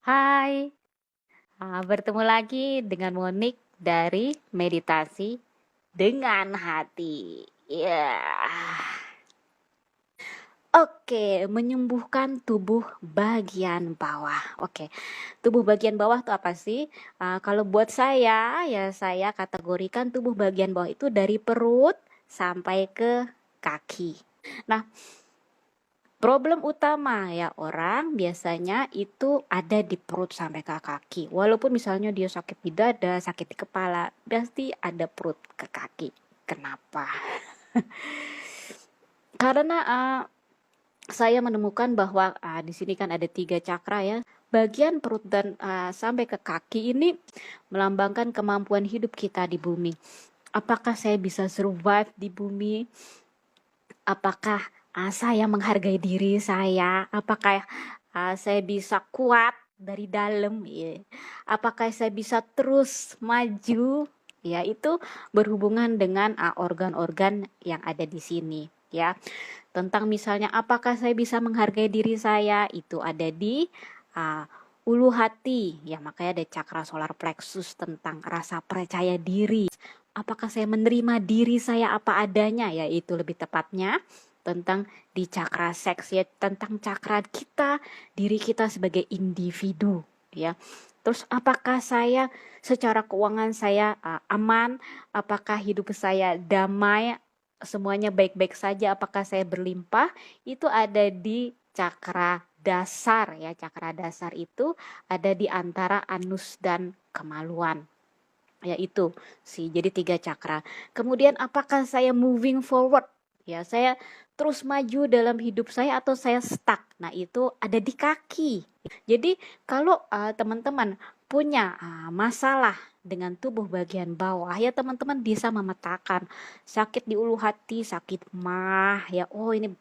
Hai, bertemu lagi dengan Monik dari Meditasi dengan Hati. Ya, oke, menyembuhkan tubuh bagian bawah. Oke, tubuh bagian bawah itu apa sih? Kalau buat saya, ya saya kategorikan tubuh bagian bawah itu dari perut sampai ke kaki. Nah, problem utama ya orang biasanya itu ada di perut sampai ke kaki. Walaupun misalnya dia sakit di dada, sakit di kepala, pasti ada perut ke kaki. Kenapa? Karena saya menemukan bahwa di sini kan ada 3 cakra ya. Bagian perut dan sampai ke kaki ini melambangkan kemampuan hidup kita di bumi. Apakah saya bisa survive di bumi? Apakah saya menghargai diri saya? Apakah saya bisa kuat dari dalam? Ya. Apakah saya bisa terus maju? Ya, itu berhubungan dengan organ-organ yang ada di sini. Ya, tentang misalnya apakah saya bisa menghargai diri saya? Itu ada di uh, ulu hati. Ya, makanya ada cakra solar plexus tentang rasa percaya diri. Apakah saya menerima diri saya apa adanya? Ya, itu lebih tepatnya tentang di cakra seks ya, tentang cakra kita, diri kita sebagai individu ya. Terus apakah saya secara keuangan saya aman? Apakah hidup saya damai? Semuanya baik-baik saja? Apakah saya berlimpah? Itu ada di cakra dasar ya. Cakra dasar itu ada di antara anus dan kemaluan. Yaitu sih, jadi 3 cakra. Kemudian apakah saya moving forward? Ya, saya terus maju dalam hidup saya atau saya stuck? Nah, itu ada di kaki. Jadi kalau teman-teman punya masalah dengan tubuh bagian bawah, ya teman-teman bisa memetakan sakit di ulu hati, sakit mah, ya oh ini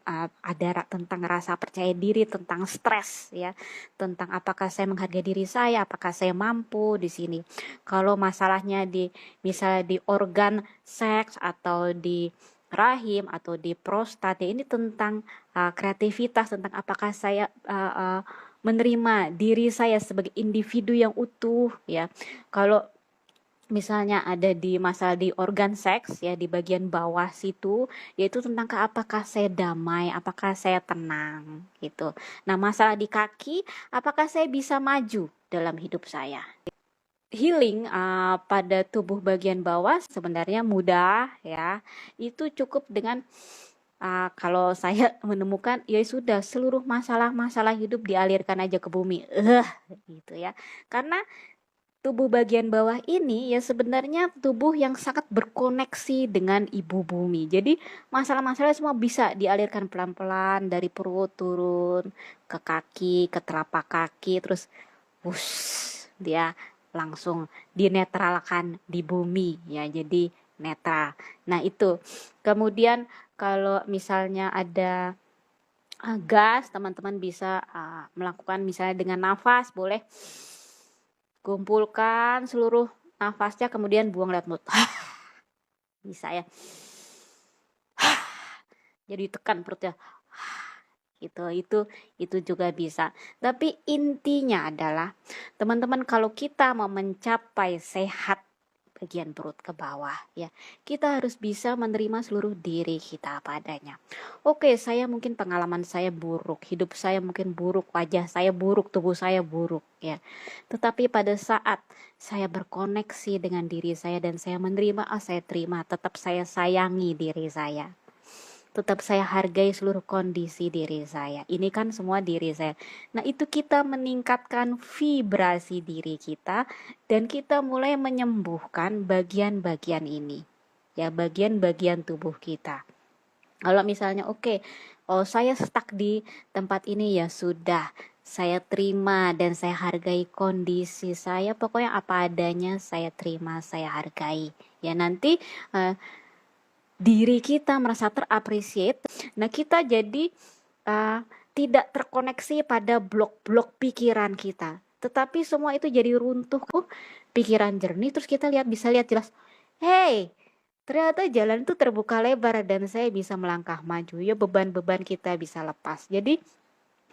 ada tentang rasa percaya diri, tentang stres ya, tentang apakah saya menghargai diri saya, apakah saya mampu di sini. Kalau masalahnya di misalnya di organ seks atau di rahim atau di prostat ya, ini tentang kreativitas, tentang apakah saya menerima diri saya sebagai individu yang utuh ya. Kalau misalnya ada di masalah di organ seks ya, di bagian bawah situ, yaitu tentang apakah saya damai, apakah saya tenang gitu. Nah, masalah di kaki, apakah saya bisa maju dalam hidup saya. Healing pada tubuh bagian bawah sebenarnya mudah ya. Itu cukup dengan kalau saya menemukan ya sudah, seluruh masalah-masalah hidup dialirkan aja ke bumi. Gitu ya. Karena tubuh bagian bawah ini ya sebenarnya tubuh yang sangat berkoneksi dengan ibu bumi. Jadi masalah-masalah semua bisa dialirkan pelan-pelan dari perut turun ke kaki, ke telapak kaki, terus wush, dia langsung dinetralkan di bumi ya, jadi netral. Nah, itu. Kemudian kalau misalnya ada gas, teman-teman bisa melakukan misalnya dengan nafas, boleh kumpulkan seluruh nafasnya kemudian buang lewat mulut. Bisa ya. Jadi tekan perutnya. Itu juga bisa. Tapi intinya adalah teman-teman, kalau kita mau mencapai sehat bagian perut ke bawah ya, kita harus bisa menerima seluruh diri kita apa adanya. Oke, saya mungkin pengalaman saya buruk, hidup saya mungkin buruk, wajah saya buruk, tubuh saya buruk ya, tetapi pada saat saya berkoneksi dengan diri saya dan saya menerima, saya terima, tetap saya sayangi diri saya, tetap saya hargai seluruh kondisi diri saya. Ini kan semua diri saya. Nah, itu kita meningkatkan vibrasi diri kita dan kita mulai menyembuhkan bagian-bagian ini. Ya, bagian-bagian tubuh kita. Kalau misalnya oh saya stuck di tempat ini, ya sudah. Saya terima dan saya hargai kondisi saya. Pokoknya apa adanya saya terima, saya hargai. Ya, nanti diri kita merasa terappreciate. Nah, kita jadi tidak terkoneksi pada blok-blok pikiran kita. Tetapi semua itu jadi runtuh, pikiran jernih, terus kita bisa lihat jelas, hey, ternyata jalan itu terbuka lebar dan saya bisa melangkah maju. Ya, beban-beban kita bisa lepas. Jadi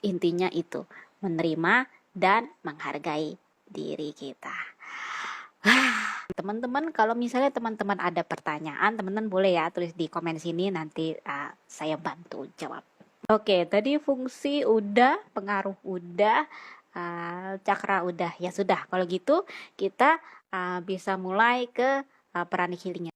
intinya itu, menerima dan menghargai diri kita. Teman-teman, kalau misalnya teman-teman ada pertanyaan, teman-teman boleh ya tulis di komen sini, nanti saya bantu jawab. Oke, tadi fungsi udah, pengaruh udah, cakra udah. Ya sudah, kalau gitu kita bisa mulai ke pranic healingnya.